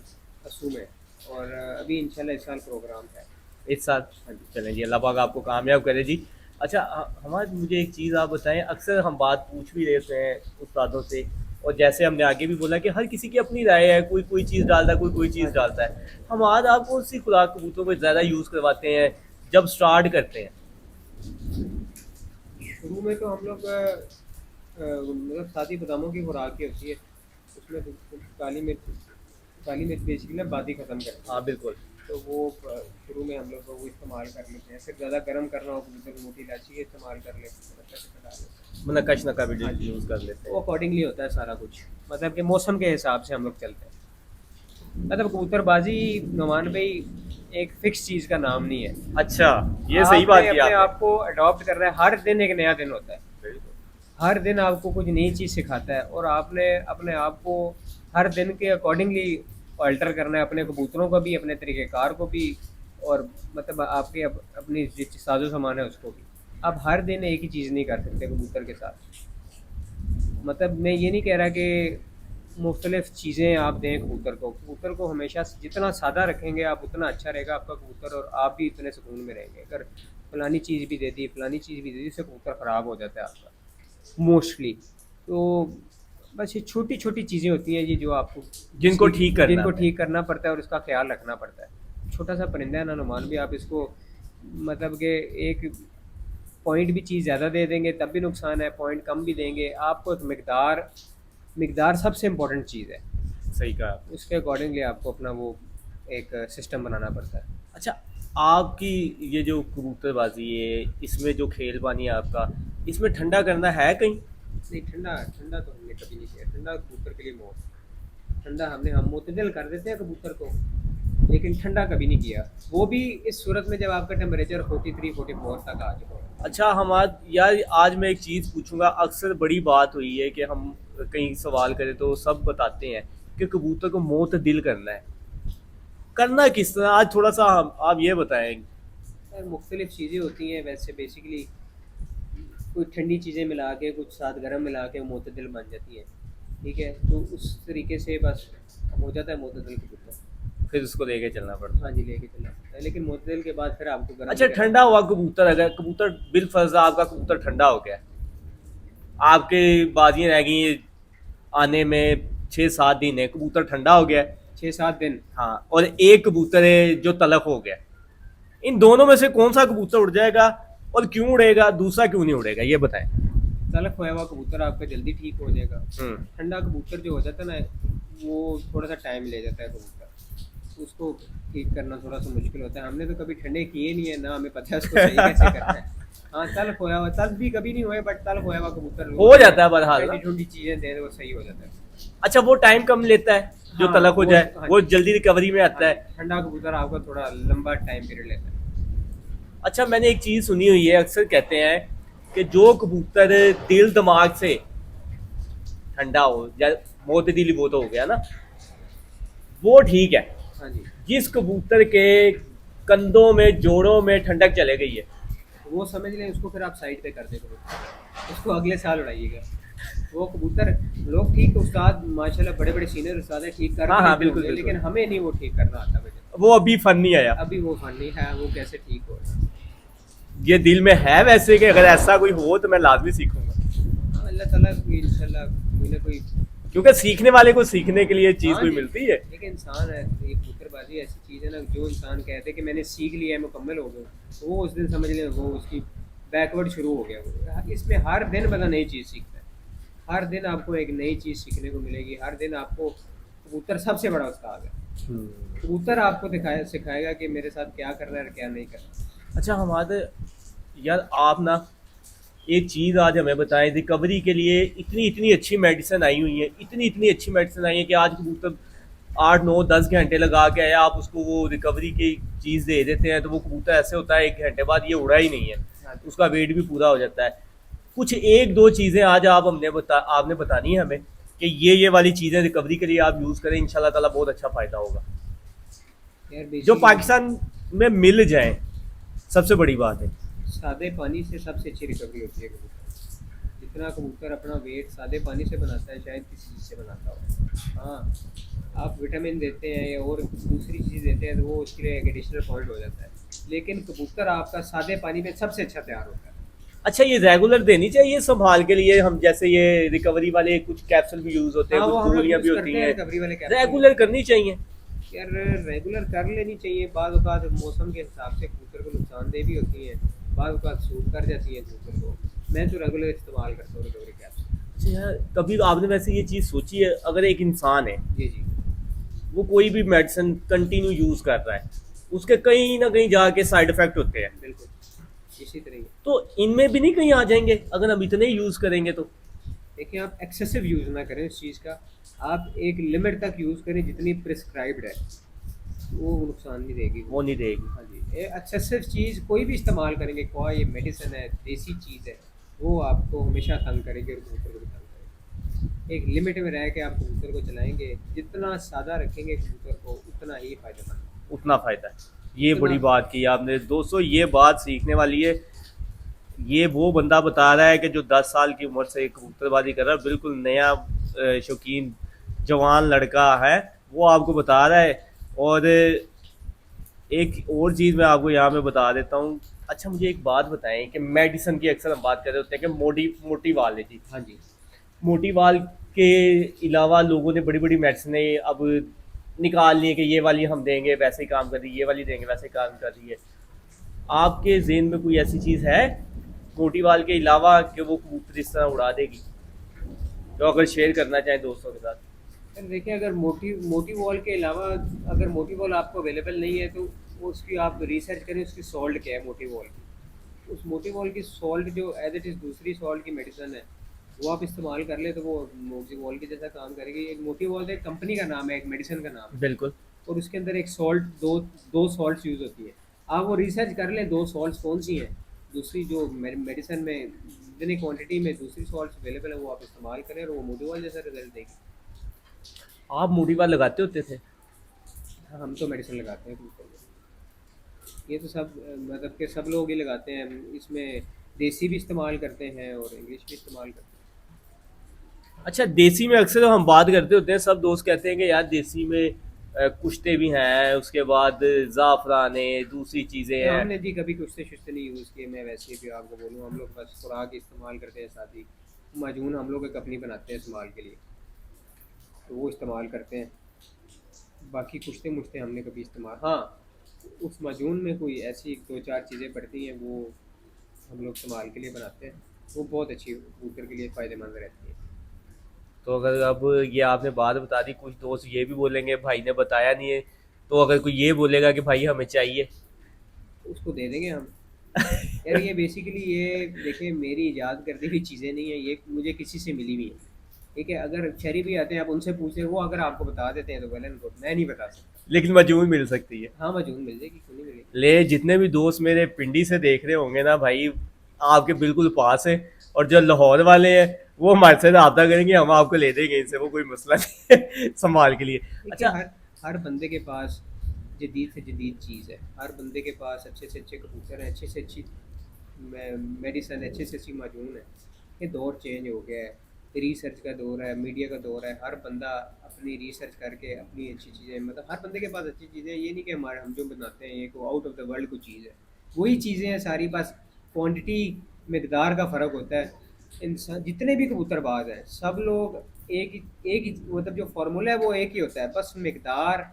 असू में, और अभी इंशाल्लाह इस साल प्रोग्राम है। इस साल? हाँ जी। चलें जी, अल्लाह पाक आपको कामयाब करे जी। अच्छा हमारे मुझे एक चीज़ आप बताएं, अक्सर हम बात पूछ भी लेते हैं उस्तादों से, और जैसे हमने आगे भी बोला कि हर किसी की अपनी राय है, कोई कोई चीज़ डालता है, कोई कोई चीज़ डालता है। हम आज आप कौन सी खुराक कबूतरों को ज़्यादा यूज़ करवाते हैं जब स्टार्ट करते हैं? शुरू में तो हम लोग मतलब सादी बादामों की खुराक ही होती है, उसमें काली मिर्च बेसिकली ना बादी ख़त्म करती है। हाँ बिल्कुल। तो वो शुरू में हम लोग वो इस्तेमाल कर लेते हैं। फिर ज़्यादा गर्म करना हो तो मोटी इलायची के इस्तेमाल कर लेते हैं, डाल लेते हैं। मनकश नका भी हाँ जी। यूज़ कर लेते वो हैं। अकॉर्डिंगली होता है सारा कुछ, मतलब कि मौसम के हिसाब से हम लोग चलते हैं। मतलब कबूतरबाजी नुमान भाई एक फिक्स चीज़ का नाम नहीं है। अच्छा, ये सही बात की अपने आपने। आप को अडॉप्ट कर रहा है, हर दिन एक नया दिन होता है, बिल्कुल। हर दिन आपको कुछ नई चीज़ सिखाता है, और आपने अपने आप को हर दिन के अकॉर्डिंगली अल्टर करना है, अपने कबूतरों को भी, अपने तरीक़ेकार को भी, और मतलब आपके अपनी जो साजो सामान है उसको भी। आप हर दिन एक ही चीज़ नहीं कर सकते कबूतर के साथ। मतलब मैं ये नहीं कह रहा कि मुख्तलिफ चीज़ें आप दें कबूतर को। कबूतर को हमेशा जितना सादा रखेंगे आप उतना अच्छा रहेगा आपका कबूतर, और आप भी इतने सुकून में रहेंगे। अगर फलानी चीज़ भी दे दी, फलानी चीज़ भी दे दी, उससे कबूतर ख़राब हो जाता है आपका मोस्टली। तो बस ये छोटी छोटी चीज़ें होती हैं जी जो आपको जिनको ठीक करना पड़ता है और उसका ख्याल रखना पड़ता है। छोटा सा परिंदा है ना नुमान भी, आप इसको मतलब कि एक पॉइंट भी चीज़ ज़्यादा दे देंगे तब भी नुकसान है, पॉइंट कम भी देंगे आपको। एक मिकदार सबसे इम्पोर्टेंट चीज़ है। सही कहा। उसके अकॉर्डिंगली आपको अपना वो एक सिस्टम बनाना पड़ता है। अच्छा, आपकी ये जो कबूतरबाजी है, इसमें जो खेल पानी है आपका, इसमें ठंडा करना है कहीं? नहीं, ठंडा ठंडा तो हमने कभी नहीं किया। ठंडा कबूतर के लिए मौत। ठंडा हम मुतदिल कर देते हैं कबूतर को, लेकिन ठंडा कभी नहीं किया। वो भी इस सूरत में जब आपका टेम्परेचर 43-44 तक आ चुका हो। अच्छा हमाद यार, आज मैं एक चीज़ पूछूंगा। अक्सर बड़ी बात हुई है कि हम कहीं सवाल करें तो सब बताते हैं कि कबूतर को मोत दिल करना है। करना किस तरह, आज थोड़ा सा आप ये बताएं। सर मुख्तलिफ चीज़ें होती हैं वैसे बेसिकली, कुछ ठंडी चीज़ें मिला के कुछ साथ गर्म मिला के मुतदिल बन जाती हैं। ठीक है, तो उस तरीके से बस हो जाता है मुतदिल कबूतर। फिर उसको लेके चलना पड़ता है। हाँ जी, लेके चलना पड़ता है, लेकिन मुतदिल के बाद फिर आपको गर्म अच्छा, ठंडा हुआ कबूतर, अगर कबूतर बिल फर्ज आपका कबूतर ठंडा हो गया, आपके बाजियां रह गई आने में 6-7 दिन है, कबूतर ठंडा हो गया 6-7 दिन। हाँ, और एक कबूतर है जो तलक हो गया, इन दोनों में से कौन सा कबूतर उड़ जाएगा और क्यों उड़ेगा, दूसरा क्यों नहीं उड़ेगा, ये बताएं। तलक होया हुआ कबूतर आपका जल्दी ठीक हो जाएगा। ठंडा कबूतर जो हो जाता है ना, वो थोड़ा सा टाइम ले जाता है कबूतर, उसको ठीक करना थोड़ा सा मुश्किल होता है। हमने तो कभी ठंडे किए नहीं है ना, हमें पता है उसको सही कैसे करना है। हाँ, तलक होया हुआ, तलक भी कभी नहीं हुए, बट तलक होया हुआ कबूतर हो जाता है बहरहाल। ठंडी ठंडी चीज़ें दें तो वो सही हो जाता है। अच्छा, वो टाइम कम लेता है जो हाँ, तलक हो जाए, हाँ, वो जल्दी रिकवरी में आता है। ठंडा कबूतर आपका थोड़ा लंबा टाइम पीरियड लेता है। अच्छा, मैंने एक चीज़ सुनी हुई है, अक्सर कहते हैं कि जो कबूतर दिल दिमाग से ठंडा हो, या मोतदिली वो तो हो गया ना, वो ठीक है। हाँ जी, जिस कबूतर के कंधों में जोड़ों में ठंडक चले गई है, वो समझ लें उसको, फिर आप साइड पे कर दें, उसको अगले साल उड़ाइएगा। वो कबूतर लोग ठीक, उस्ताद माशाल्लाह बड़े बड़े सीनियर उस्ताद हैं, ठीक कर हाँ, लेते बिल्कुल, होंगे, बिल्कुल। लेकिन हमें नहीं वो ठीक करना आता बेटा। वो अभी फन नहीं आया। अभी वो फन नहीं है, वो कैसे ठीक हो। ये दिल में है वैसे कि अगर ऐसा कोई हो तो मैं लाजमी सीखूंगा, हाँ, अल्लाह ताला कोई इंशाल्लाह कोई ना कोई। क्योंकि सीखने वाले को सीखने के लिए चीज़ हाँ कोई जी, मिलती है। एक इंसान है, ये कबूतरबाजी ऐसी चीज़ है ना, जो इंसान कहते हैं कि मैंने सीख लिया है, मुकम्मल हो गया, तो वो उस दिन समझ लें वो उसकी बैकवर्ड शुरू हो गया। वो इसमें हर दिन बंदा नई चीज़ सीखता है, हर दिन आपको एक नई चीज़ सीखने को मिलेगी। हर दिन आपको कबूतर सबसे बड़ा उस्ताद है। कबूतर आपको सिखाएगा कि मेरे साथ क्या करना है और क्या नहीं करना। अच्छा हमारे यार, आप ना एक चीज़ आज हमें बताएं, रिकवरी के लिए इतनी इतनी अच्छी मेडिसिन आई हुई है, इतनी इतनी अच्छी मेडिसिन आई है कि आज कबूतर 8-9-10 घंटे लगा के आया, आप उसको वो रिकवरी की चीज़ दे देते हैं तो वो कबूतर ऐसे होता है 1 घंटे बाद ये उड़ा ही नहीं है, उसका वेट भी पूरा हो जाता है। कुछ 1-2 चीज़ें आज आपने बतानी है हमें कि ये वाली चीज़ें रिकवरी के लिए आप यूज़ करें, इंशाल्लाह ताला बहुत अच्छा फ़ायदा होगा, यार जो बेसिकली पाकिस्तान में मिल जाए, सबसे बड़ी बात है। सादे पानी से सबसे अच्छी रिकवरी होती है कबूतर। जितना कबूतर अपना वेट सादे पानी से बनाता है शायद किसी चीज़ से बनाता हो। हाँ, आप विटामिन देते हैं या और दूसरी चीज़ देते हैं तो वो उसके लिए एक एडिशनल पॉइंट हो जाता है, लेकिन कबूतर आपका सादे पानी में सबसे अच्छा तैयार होता है। अच्छा, ये रेगुलर देनी चाहिए संभाल के लिए, हम जैसे ये रिकवरी वाले कुछ कैप्सूल भी यूज होते हैं, हाँ, वो कुछ हम लोग गोलियां भी यूज़ होती करते हैं हैं, रिकवरी वाले कैप्सूल। रेगुलर करनी चाहिए। यार रेगुलर कर लेनी चाहिए, बाद औक़ात मौसम के हिसाब से कबूतर को नुकसानदेह भी होती हैं, बाद औक़ात सूट कर जाती है कबूतर को। मैं तो रेगुलर इस्तेमाल करता हूँ रिकवरी कैप्सूल। अच्छा यार, कभी आपने वैसे ये चीज़ सोची है, अगर एक इंसान है जी जी, वो कोई भी मेडिसिन कंटिन्यू यूज कर रहा है, उसके कहीं ना कहीं जाके साइड इफेक्ट होते हैं, बिल्कुल इसी तरह। तो इनमें भी नहीं कहीं आ जाएंगे अगर हम इतने यूज करेंगे तो? देखिए, आप एक्सेसिव यूज़ ना करें उस चीज़ का, आप एक लिमिट तक यूज़ करें जितनी प्रिस्क्राइब्ड है, वो नुकसान नहीं देगी। वो नहीं देगी। हाँ जी, एक्सेसिव चीज़ कोई भी इस्तेमाल करेंगे, कोई ये मेडिसिन है, देसी चीज़ है, वो आपको हमेशा तंग करेगी और कबूतर को भी तंग करेगी। एक लिमिट में रह के आप कबूतर को चलाएंगे, जितना सादा रखेंगे कबूतर को उतना ही फ़ायदेमंद, उतना फायदा है। ये उतना- बड़ी बात की आपने दोस्तों, ये बात सीखने वाली है। ये वो बंदा बता रहा है कि जो 10 साल की उम्र से कबूतरबाजी कर रहा है, बिल्कुल नया शौकीन जवान लड़का है वो आपको बता रहा है। और एक और चीज़ मैं आपको यहाँ पे बता देता हूँ। अच्छा मुझे एक बात बताएं कि मेडिसिन की अक्सर हम बात कर रहे होते हैं कि मोटी मोटी वाल है जी, हाँ जी। मोटी वाल के अलावा लोगों ने बड़ी बड़ी मेडिसिनें अब निकाल ली है कि ये वाली हम देंगे वैसे ही काम कर रही है, ये वाली देंगे वैसे ही काम कर रही है। आपके जेहन में कोई ऐसी चीज़ है मोटी वाल के अलावा कि वो कबूतर इस तरह उड़ा देगी, तो अगर शेयर करना चाहें दोस्तों के साथ? सर देखिए, अगर मोटी मोटी वॉल के अलावा अगर मोटी वॉल आपको अवेलेबल नहीं है तो उसकी आप रिसर्च करें, उसकी सॉल्ट क्या है मोटी वॉल की। उस मोटी वॉल की सॉल्ट जो एज इट इज़ दूसरी सॉल्ट की मेडिसिन है, वो आप इस्तेमाल कर ले तो वो मोटी वॉल की जैसा काम करेगी। एक मोटी वॉल एक कंपनी का नाम है, एक मेडिसिन का नाम है, बिल्कुल। और उसके अंदर एक सॉल्ट, दो दो सॉल्ट्स यूज़ होती है। आप वो रिसर्च कर लें दो सॉल्ट्स कौन सी हैं। दूसरी जो मेडिसिन में जितनी क्वांटिटी में दूसरी सॉल्ट्स अवेलेबल है वो आप इस्तेमाल करें, और वो मोटी वॉल जैसा रिजल्ट देगी। आप मोटी वाल लगाते होते थे? हाँ, हम तो मेडिसिन लगाते हैं कबूतर में। ये तो सब मतलब कि सब लोग ही लगाते हैं। इसमें देसी भी इस्तेमाल करते हैं और इंग्लिश भी इस्तेमाल करते अच्छा देसी में अक्सर हम बात करते होते हैं, सब दोस्त कहते हैं कि यार देसी में कुश्ते भी हैं, उसके बाद ज़ाफ़रान है, दूसरी चीज़ें हैं। हैं। हमने जी कभी कुश्ते शुश्ते नहीं यूज़ किए। मैं वैसे भी आपको बोलूँ, हम लोग बस खुराक इस्तेमाल करते हैं। शादी माजून हम लोग एक अपनी बनाते हैं इस्तेमाल के लिए, तो वो इस्तेमाल करते हैं। बाकी कुश्ते मुश्ते हमने कभी इस्तेमाल, हाँ, उस माजून में कोई ऐसी दो चार चीज़ें पड़ती हैं वो हम लोग इस्तेमाल के लिए बनाते हैं। वो बहुत अच्छी कबूतर के लिए फ़ायदेमंद रहती है। तो अगर अब ये आपने बात बता दी, कुछ दोस्त ये भी बोलेंगे भाई ने बताया नहीं है, तो अगर कोई ये बोलेगा कि भाई हमें चाहिए? उसको दे देंगे हम। यार ये बेसिकली ये देखिए, मेरी इजाद करती हुई चीज़ें नहीं है, ये मुझे किसी से मिली हुई है। ठीक है, अगर शहरी भी आते हैं आप उनसे पूछते हैं, वो अगर आपको बता देते हैं तो वेल एंड गुड, मैं नहीं बता सकता। लेकिन मजबूर मिल सकती है। हाँ, मजून मिल जाएगी, क्यों नहीं मिलेगी। ले जितने भी दोस्त मेरे पिंडी से देख रहे होंगे ना भाई, आपके बिल्कुल पास है। और जो लाहौर वाले हैं वो हमारे से रब्ता करेंगे, हम आपको ले देंगे इनसे, वो कोई मसला नहीं है संभाल के लिए। देखिए, अच्छा। हर बंदे के पास जदीद से जदीद चीज़ है। हर बंदे के पास अच्छे से अच्छे कबूतर हैं, अच्छे से अच्छी मेडिसन, अच्छे से अच्छी माजून है। ये दौर चेंज हो गया है, रिसर्च का दौर है, मीडिया का दौर है। हर बंदा अपनी रिसर्च करके अपनी अच्छी चीज़ें, मतलब हर बंदे के पास अच्छी चीज़ें। ये नहीं कि हमारे हम जो बनाते हैं ये को आउट ऑफ द वर्ल्ड कोई चीज़ है। वही चीज़ें हैं सारी, बस क्वांटिटी मकदार का फ़र्क होता है। इंसान जितने भी कबूतरबाज हैं सब लोग एक ही मतलब जो फार्मूला है वो एक ही होता है, बस मकदार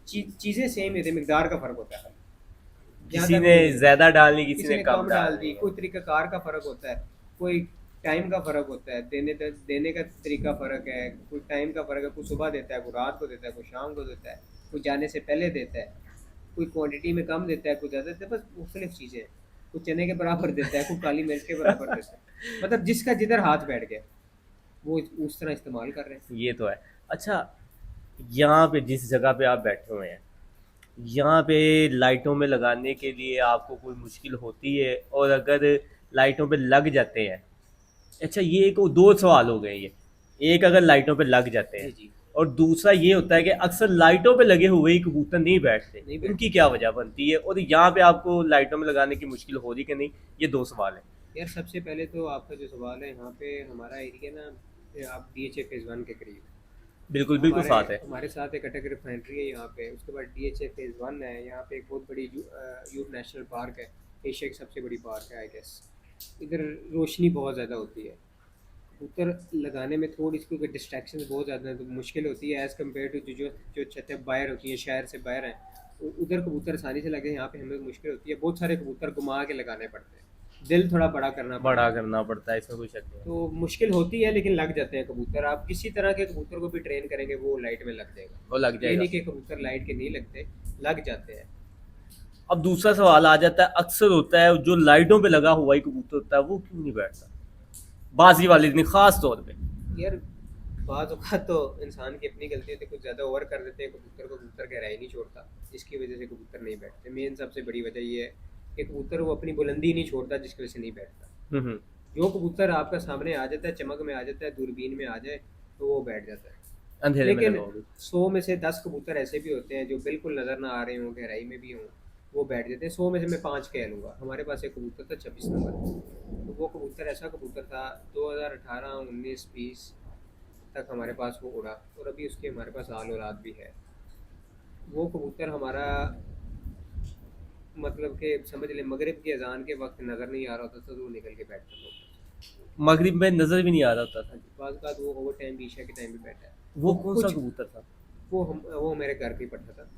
चीज़ें सेम ही होती है, मकदार का फ़र्क होता है। जहाँ किसी तक ने मुझे, ज्यादा डालनी, किसी किसी ने ने कम कम डाल डालनी दी, है। कोई तरीक़ाकार का फ़र्क होता है, कोई टाइम का फ़र्क होता है, देने का तरीका फ़र्क है, कोई टाइम का फ़र्क है, कोई सुबह देता है, कोई रात को देता है, कोई शाम को देता है, कोई जाने से पहले देता है, कोई क्वांटिटी में कम देता है, कोई ज़्यादा देता है। बस मुख्तलिफ चीज़ें हैं। कोई चने के बराबर देता है, कोई काली मिर्च के बराबर देता है। मतलब जिसका जिधर हाथ बैठ गया वो उस तरह इस्तेमाल कर रहे हैं। ये तो है। अच्छा यहाँ पे जिस जगह पे आप बैठे हुए हैं, यहाँ पे लाइटों में लगाने के लिए आपको कोई मुश्किल होती है? और अगर लाइटों पे लग जाते हैं, अच्छा ये एक दो सवाल हो गए ये। एक अगर लाइटों पे लग जाते जी हैं, जी। और दूसरा ये होता है कि अक्सर लाइटों पे लगे हुए ही कबूतर नहीं बैठते, नहीं उनकी बैठते। क्या वजह बनती है? और यहाँ पे आपको लाइटों में लगाने की मुश्किल हो रही कि नहीं? ये दो सवाल है। यार सबसे पहले तो आपका जो सवाल है, यहाँ पे हमारा एरिया ना, ये आप DHA फेज़ 1 के करीब, बिल्कुल बिल्कुल हमारे साथ है। हमारे साथ एक अटक रिफाइनरी है यहाँ पे। उसके बाद DHA फेज़ 1 है। यहाँ पे एक बहुत बड़ी यूथ नेशनल पार्क है, एशिया की सबसे बड़ी पार्क है आई गेस। इधर रोशनी बहुत ज़्यादा होती है, कबूतर लगाने में थोड़ी सी क्योंकि डिस्ट्रैक्शन बहुत ज़्यादा तो मुश्किल होती है एज़ कम्पेयर टू जो छतें बाहर होती हैं, शहर से बाहर हैं। उधर कबूतर आसानी से लगे, यहाँ पे हमें मुश्किल होती है। बहुत सारे कबूतर घुमा के लगाने पड़ते हैं, दिल थोड़ा बड़ा करना बड़ा पड़ता है। करना पड़ता है, इसमें कोई शक नहीं है। तो मुश्किल होती है लेकिन लग जाते हैं कबूतर। आप किसी तरह के कबूतर को भी ट्रेन करेंगे वो लाइट में लग जाएगा। वो लग ये जाएगा। नहीं कि कबूतर लाइट के नहीं लगते, लग जाते हैं। अब दूसरा सवाल आ जाता है, अक्सर होता है जो लाइटों पे लगा हुआ ही कबूतर होता है वो क्यों नहीं बैठता बाजी वाले दिन खास तौर पे? यार बाज़ औक़ात तो इंसान की अपनी गलती होती है, कुछ ज़्यादा ओवर कर देते हैं कबूतर को, कबूतर गहराई नहीं छोड़ता, जिसकी वजह से कबूतर नहीं बैठते। मेन सबसे बड़ी वजह ये है कि कबूतर वो अपनी बुलंदी नहीं छोड़ता, जिसकी वजह से नहीं बैठता। हम्म। जो कबूतर आपका सामने आ जाता है, चमक में आ जाता है, दूरबीन में आ जाए तो वो बैठ जाता है। अंधेरे में लेकिन लगा होगी। 100 में से 10 कबूतर ऐसे भी होते हैं जो बिल्कुल नज़र ना आ रहे हों, गहराई में भी हों, वो बैठ जाते हैं। 100 में से मैं 5 कह लूँगा। हमारे पास एक कबूतर था 26 नंबर, तो वो कबूतर ऐसा कबूतर था 2018, 19, 20 तक हमारे पास वो उड़ा, और अभी उसकी हमारे पास आल औलाद भी है। वो कबूतर हमारा मतलब कि समझ लें मगरिब की अजान के वक्त नज़र नहीं आ रहा होता था तो वो निकल के बैठता था ऊपर। मगरिब में नजर भी नहीं आ रहा होता हाँ था। जी, बाद बात वो ओवर टाइम ईशा के टाइम पे बैठा है। वो तो कौन सा कुछ कबूतर था? वो मेरे घर पे ही पढ़ता था।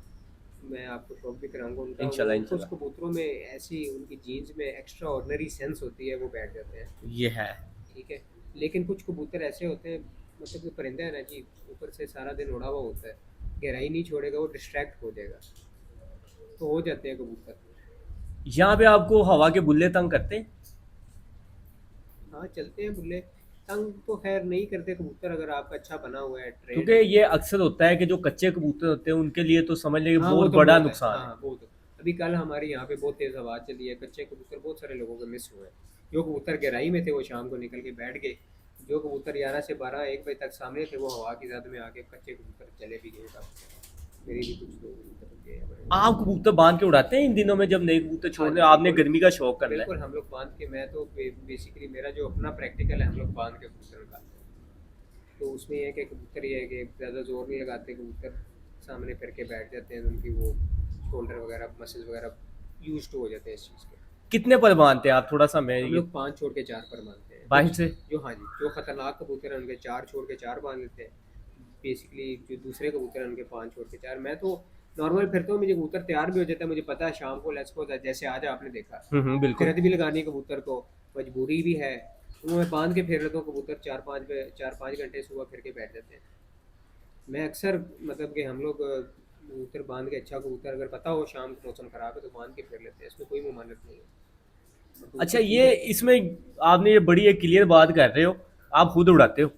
मैं आपको शौक भी कराऊंगा उनका। वो इंशाल्लाह कुछ इंशाल्लाह। कबूतरों में ऐसी उनकी जीन्स में एक्स्ट्रा ऑर्डनरी सेंस होती है, वो बैठ जाते हैं। ये है। ठीक है, लेकिन कुछ कबूतर ऐसे होते हैं, मतलब कि परिंदा है ना जी, ऊपर से सारा दिन उड़ा हुआ होता है, गहराई नहीं छोड़ेगा, वो डिस्ट्रैक्ट हो जाएगा, तो हो जाते हैं कबूतर। यहाँ पे आपको हवा के बुल्ले तंग करते हैं? हाँ चलते हैं बुल्ले, तंग तो खैर नहीं करते कबूतर, अगर आपका अच्छा बना हुआ है, ट्रेंड क्योंकि है। ये अक्सर होता है कि जो कच्चे कबूतर होते हैं उनके लिए तो समझ लें कि हाँ वो बहुत तो बड़ा बहुत है, नुकसान हाँ है। हाँ बहुत। अभी कल हमारे यहाँ पे बहुत तेज़ हवा चली है, कच्चे कबूतर बहुत सारे लोगों के मिस हुए हैं। जो कबूतर गहराई में थे वो शाम को निकल के बैठ गए, जो कबूतर 11 से 12 1 बजे तक सामने थे वो हवा की जद में आके कच्चे कबूतर चले भी गए सब। मेरी भी कुछ लोग कबूतर गए हैं बड़े आप बड़े। कबूतर बांध के उड़ाते हैं इन दिनों में जब नए कबूतर हाँ छोड़ रहे जी हैं? आपने बिल्कुल। गर्मी का शौक करना है। बिल्कुल हम लोग बांध के, मैं तो बेसिकली मेरा जो अपना प्रैक्टिकल है, हम लोग बांध के कबूतर निकालते हैं। तो उसमें ये है कि कबूतर ये है कि ज़्यादा जोर नहीं लगाते, कबूतर सामने फिर के बैठ जाते हैं, उनकी वो शोल्डर वगैरह मसल्स वगैरह यूज टू हो जाते हैं इस चीज़ के। कितने पर बांधते हैं आप? थोड़ा सा मैं हम ये लोग 5 छोड़ के 4 पर बांधते हैं बाहर कुछ। से। जो हाँ जी, जो खतरनाक कबूतर हैं उनके 4 छोड़ के 4 बांध लेते हैं। बेसिकली जो दूसरे कबूतर हैं उनके 5 छोड़ के 4। मैं तो नॉर्मल फिरता हूँ, मुझे कबूतर तैयार भी हो जाता है, मुझे पता है शाम को लेट्स सपोज जैसे आज आपने देखा, बिल्कुल। फिरत भी लगानी है कबूतर को, मजबूरी भी है, तो मैं बांध के फिर लेता हूँ कबूतर। 4-5 घंटे सुबह फिर के बैठ जाते हैं। मैं अक्सर मतलब कि हम लोग कबूतर बांध के, अच्छा कबूतर अगर पता हो शाम को मौसम ख़राब है तो बांध के फिर लेते हैं, इसमें कोई ममानत नहीं है। अच्छा, कबूतर ये चूज़े। इसमें आपने ये बड़ी एक क्लियर बात कर रहे हो। आप खुद उड़ाते हो।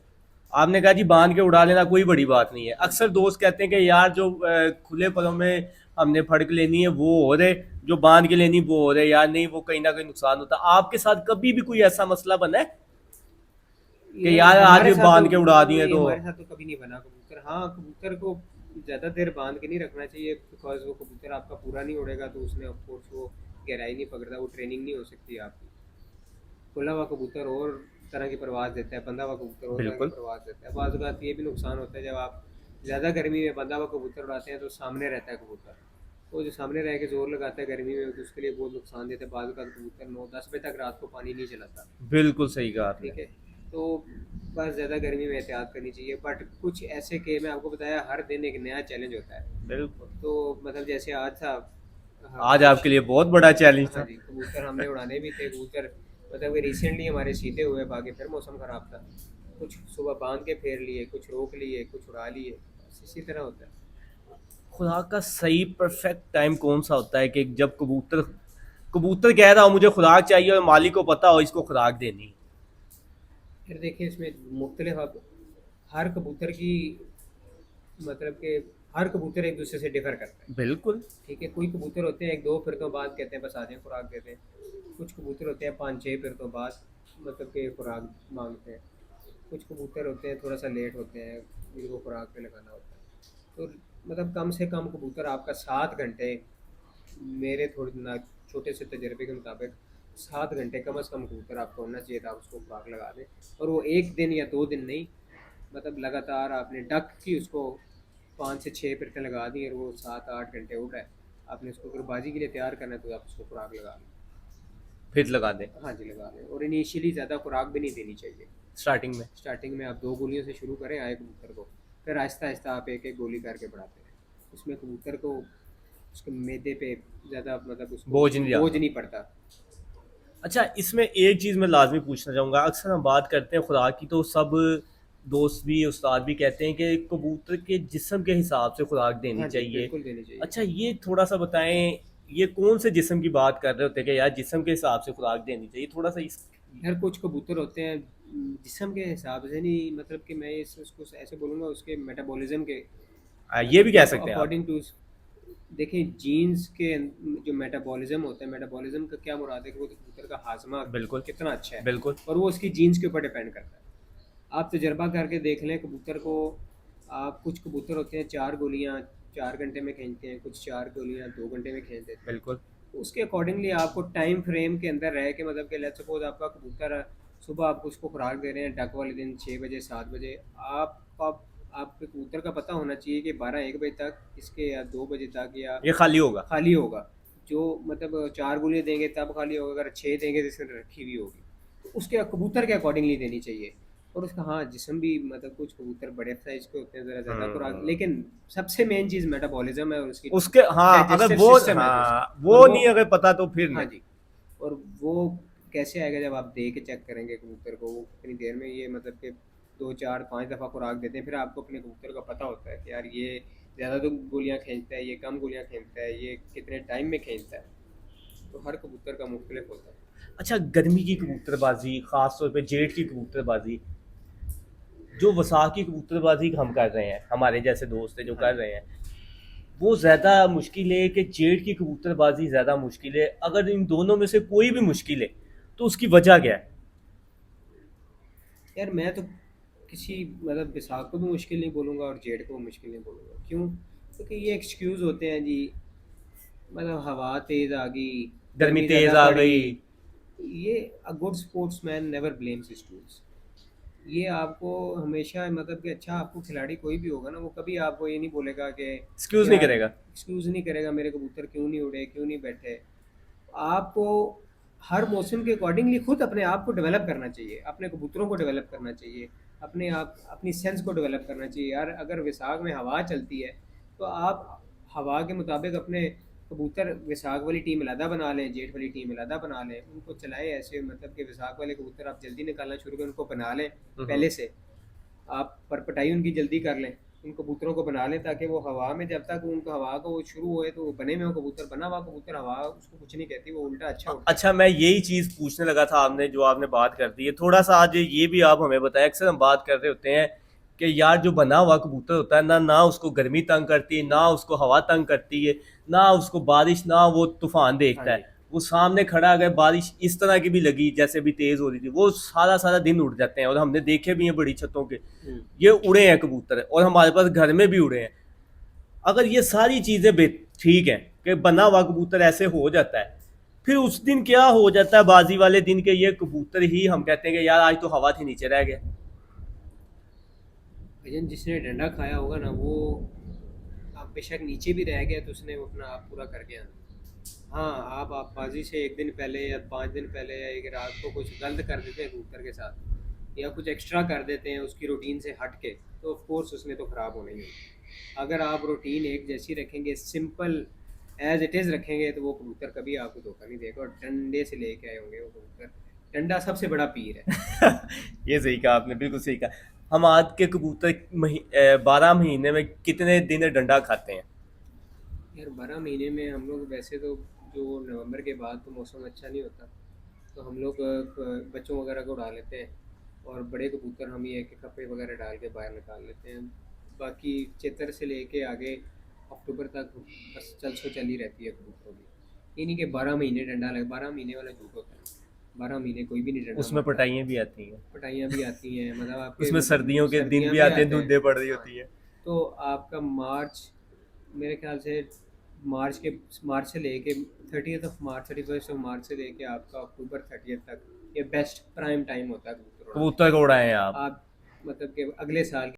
आपने कहा जी बांध के उड़ा लेना कोई बड़ी बात नहीं है। हाँ जी। अक्सर दोस्त कहते हैं कि यार जो खुले पलों में हमने फड़क लेनी है वो हो रहे, जो बांध के लेनी वो हो रहे, यार नहीं वो कहीं ना कहीं नुकसान होता है। आपके साथ कभी भी कोई ऐसा मसला बना है कि ये यार आज हमारे ये साथ तो बांध के उड़ा दिए नहीं, तो? हमारे साथ तो कभी नहीं बना कबूतर। हाँ कबूतर को ज़्यादा देर बांध के नहीं रखना चाहिए, बिकॉज वो कबूतर आपका पूरा नहीं उड़ेगा, तो उसने ऑफ कोर्स वो गहराई नहीं पकड़ता, वो ट्रेनिंग नहीं हो सकती आपकी। खुला हुआ कबूतर और तरह की परवाज़ देता है, बंधा हुआ कबूतर और तरह की बिल्कुल। परवाज़ देता है। बाज़ औक़ात ये भी नुकसान होता है, जब आप ज़्यादा गर्मी में बंधा हुआ कबूतर उड़ाते हैं तो सामने रहता है कबूतर, वो जो सामने रह के ज़ोर लगाता है गर्मी में, तो उसके लिए बहुत नुकसान देता है। बाज़ औक़ात कबूतर 9-10 बजे तक रात को पानी नहीं चलाता। बिल्कुल सही कहा आपने। ठीक है, तो बस ज़्यादा गर्मी में एहतियात करनी चाहिए। बट कुछ ऐसे के मैं आपको बताया, हर दिन एक नया चैलेंज होता है। बिल्कुल। तो मतलब जैसे आज था, हाँ आज कुछ, आपके लिए बहुत बड़ा चैलेंज हाँ था। जी कबूतर हमने उड़ाने भी थे। कबूतर मतलब कि रिसेंटली हमारे सीधे हुए, बाकी फिर मौसम ख़राब था, कुछ सुबह बांध के फेर लिए, कुछ रोक लिए, कुछ उड़ा लिए, बस इसी तरह होता है। खुदा का सही परफेक्ट टाइम कौन सा होता है कि जब कबूतर कबूतर कह रहा हो मुझे खुराक चाहिए और मालिक को पता हो इसको खुराक देनी है? फिर देखिए इसमें मुख्तलिफ, अब हर कबूतर की मतलब कि हर कबूतर एक दूसरे से डिफर करता है। बिल्कुल। ठीक है, कोई कबूतर होते हैं 1-2 फिरतों बाद कहते हैं बस आ जाएं खुराक देते हैं। कुछ कबूतर होते हैं 5-6 फिरतों बाद मतलब कि खुराक मांगते हैं। कुछ कबूतर होते हैं थोड़ा सा लेट होते हैं, जिनको खुराक पे लगाना होता है। तो मतलब कम से कम कबूतर आपका 7 घंटे, मेरे थोड़े ना छोटे से तजर्बे के मुताबिक 7 घंटे कम से कम कबूतर आपको होना चाहिए था, उसको खुराक लगा दें। और वो 1 दिन या 2 दिन नहीं, मतलब लगातार आपने डक की उसको 5 से 6 फिरतें लगा दी और वो 7-8 घंटे उड़ रहा है, आपने उसको अगर बाजी के लिए तैयार करना है तो आप उसको खुराक लगा लें। फिर लगा दें। हाँ जी लगा लें, और इनिशियली ज़्यादा खुराक भी नहीं देनी चाहिए। स्टार्टिंग में। स्टार्टिंग में आप 2 गोलियों से शुरू करें आए कबूतर को, फिर आहिस्ता आहिस्ता आप एक एक गोली करके बढ़ाते हैं। उसमें कबूतर को उसके मैदे पे ज़्यादा मतलब उसको बोझ नहीं बोझ जाता। नहीं पड़ता। अच्छा, इसमें एक चीज़ मैं लाजमी पूछना चाहूँगा। अक्सर हम बात करते हैं खुराक की तो सब दोस्त भी उस्ताद भी कहते हैं कि कबूतर के जिस्म के हिसाब से खुराक देनी हाँ जी चाहिए। बिल्कुल देनी चाहिए। अच्छा, ये थोड़ा सा बताएं, ये कौन से जिस्म की बात कर रहे होते हैं कि यार जिस्म के हिसाब से खुराक देनी चाहिए? थोड़ा सा इस। यार कुछ कबूतर होते हैं जिस्म के हिसाब से नहीं, मतलब कि मैं उसको ऐसे बोलूँगा उसके मेटाबॉलिज्म के ये भी कह सकते हैं आप। According to. देखिए जीन्स के जो मेटाबॉलिज्म होता है, मेटाबॉलिज्म का क्या मुराद है कि वो कबूतर का हाजमा बिल्कुल। कितना अच्छा है, बिल्कुल। और वो उसकी जीन्स के ऊपर डिपेंड करता है। आप तजर्बा करके देख लें कबूतर को। आप कुछ कबूतर होते हैं 4 गोलियाँ 4 घंटे में खींचते हैं, कुछ 4 गोलियाँ 2 घंटे में खींच देते हैं। बिल्कुल। तो उसके अकॉर्डिंगली आपको टाइम फ्रेम के अंदर रह के, मतलब कि लेट्स सपोज आपका कबूतर सुबह आप उसको खुराक दे रहे हैं डक वाले दिन 6 बजे 7 बजे, आप आपके कबूतर का पता होना चाहिए कि 12-1 बजे तक इसके, या 2 बजे तक, या ये खाली होगा। खाली होगा। जो मतलब 4 गोलियाँ देंगे तब खाली होगा, अगर 6 देंगे तो इसने रखी हुई होगी। तो उसके कबूतर के अकॉर्डिंगली देनी चाहिए। और उसका हाँ, जिस्म भी मतलब कुछ कबूतर बड़े साइज़ के होते हैं, ज़रा ज़्यादा खुराक, हम्म। लेकिन सबसे मेन चीज़ मेटाबॉलिज़्म है और उसकी उसके हाँ, अगर डाइजेस्टिव वो सिस्टम है जो उसका। हाँ और वो नहीं अगर पता तो फिर हाँ नहीं। जी, और वो कैसे आएगा जब आप दे के चेक करेंगे कबूतर को, वो कितनी देर में ये मतलब कि 2-4-5 दफ़ा खुराक देते हैं, फिर आपको अपने कबूतर का पता होता है कि यार ये ज़्यादा तो गोलियाँ खींचता है, ये कम गोलियाँ खींचता है, ये कितने टाइम में खींचता है। तो हर कबूतर का मुख्तलिफ होता है। अच्छा, गर्मी की कबूतरबाजी, खास तौर पे जेठ की कबूतरबाजी, जो वसा की कबूतरबाजी हम कर रहे हैं, हमारे जैसे दोस्त हैं जो हाँ कर जी। रहे हैं, वो ज़्यादा मुश्किल है कि जेठ की कबूतरबाजी ज़्यादा मुश्किल है? अगर इन दोनों में से कोई भी मुश्किल है तो उसकी वजह क्या है? यार मैं तो किसी मतलब बैसाख को भी मुश्किल नहीं बोलूँगा और जेठ को भी मुश्किल नहीं बोलूँगा। क्यों? क्योंकि ये एक्सक्यूज़ होते हैं जी, मतलब हवा तेज़ आ गई, गर्मी गर्मी ज़्यादा तेज आ पड़ गई। गई। ये a good sportsman never blames his tools. ये आपको हमेशा मतलब कि अच्छा, आपको खिलाड़ी कोई भी होगा ना, वो कभी आपको ये नहीं बोलेगा कि एक्सक्यूज नहीं यार करेगा। एक्सक्यूज़ नहीं करेगा मेरे कबूतर क्यों नहीं उड़े, क्यों नहीं बैठे। आपको हर मौसम के अकॉर्डिंगली खुद अपने आप को डेवलप करना चाहिए, अपने कबूतरों को डेवलप करना चाहिए, अपने आप अपनी सेंस को डेवलप करना चाहिए। यार अगर वैसाख में हवा चलती है तो आप हवा के मुताबिक अपने कबूतर वैसाख वाली टीम अलहदा बना लें, जेठ वाली टीम अलहदा बना लें, उनको चलाएं ऐसे, मतलब कि वैसाख वाले कबूतर आप जल्दी निकालना शुरू करें, उनको बना लें हम्म। पहले से। आप परपटाई उनकी जल्दी कर लें, उन कबूतरों को बना लें ताकि वो हवा में, जब तक उनको हवा को वो शुरू होए तो वो बने में हो कबूतर, बना हुआ कबूतर हवा उसको कुछ नहीं कहती, वो उल्टा अच्छा उड़ता है। अच्छा, मैं यही चीज़ पूछने लगा था, आपने जो आपने बात कर दी है, थोड़ा सा आज ये भी आप हमें बताएं। अक्सर हम बात कर रहे होते हैं कि यार जो बना हुआ कबूतर होता है ना, ना उसको गर्मी तंग करती है, ना उसको हवा तंग करती है, ना उसको बारिश, ना वो तूफान हाँ देखता जी। है। वो सामने खड़ा, अगर बारिश इस तरह की भी लगी जैसे भी तेज हो रही थी, वो सारा सारा दिन उड़ जाते हैं, और हमने देखे भी हैं बड़ी छतों के। हुँ। ये उड़े हैं कबूतर, और हमारे पास घर में भी उड़े हैं। अगर ये सारी चीज़ें ठीक है कि बना हुआ कबूतर ऐसे हो जाता है, फिर उस दिन क्या हो जाता है बाजी वाले दिन के, ये कबूतर ही हम कहते हैं कि यार आज तो हवा थी नीचे रह गया। भैया जिसने डंडा खाया होगा ना, वो आप बेशक नीचे भी रह गया तो उसने वो अपना आप पूरा कर गया। हाँ, आप बाजी से 1 दिन पहले या 5 दिन पहले या एक रात को कुछ गलत कर देते हैं कबूतर के साथ, या कुछ एक्स्ट्रा कर देते हैं उसकी रूटीन से हट के, तो ऑफ कोर्स उसने तो ख़राब होना ही होना। अगर आप रूटीन एक जैसी रखेंगे, सिंपल एज़ इट इज़ रखेंगे, तो वो कबूतर कभी आपको धोखा नहीं देगा, और डंडे से लेके आए होंगे वो कबूतर। डंडा सबसे बड़ा पीर है। ये सही कहा आपने, बिल्कुल सही कहा। हम आज के कबूतर 12 महीने में कितने दिन डंडा खाते हैं? यार 12 महीने में हम लोग वैसे तो, जो नवंबर के बाद तो मौसम अच्छा नहीं होता, तो हम लोग बच्चों वगैरह को उड़ा लेते हैं, और बड़े कबूतर हम ये है कि कपड़े वगैरह डाल के बाहर निकाल लेते हैं। बाकी चितर से लेके आगे अक्टूबर तक बस चल चली रहती है कबूतरों की। ये नहीं कि 12 महीने डंडा लगे, 12 महीने वाला झूठ होता है। 12 महीने कोई भी नहीं डंडा उसमें मारता। पटाइयाँ भी आती हैं। पटाइयाँ भी आती हैं, मतलब आपके उसमें मतलब सर्दियों के दिन सर्दियाँ भी भी आते हैं, आते हैं। धुंधे पड़ रही हाँ, होती है। तो आपका मार्च, मेरे ख्याल से मार्च के, मार्च से लेके 30th of March, 31st of March से लेके आपका अक्टूबर 30th तक ये बेस्ट प्राइम टाइम होता है कबूतर उड़ाने कबूतर को उड़ाएं आप। का। आप मतलब कि अगले साल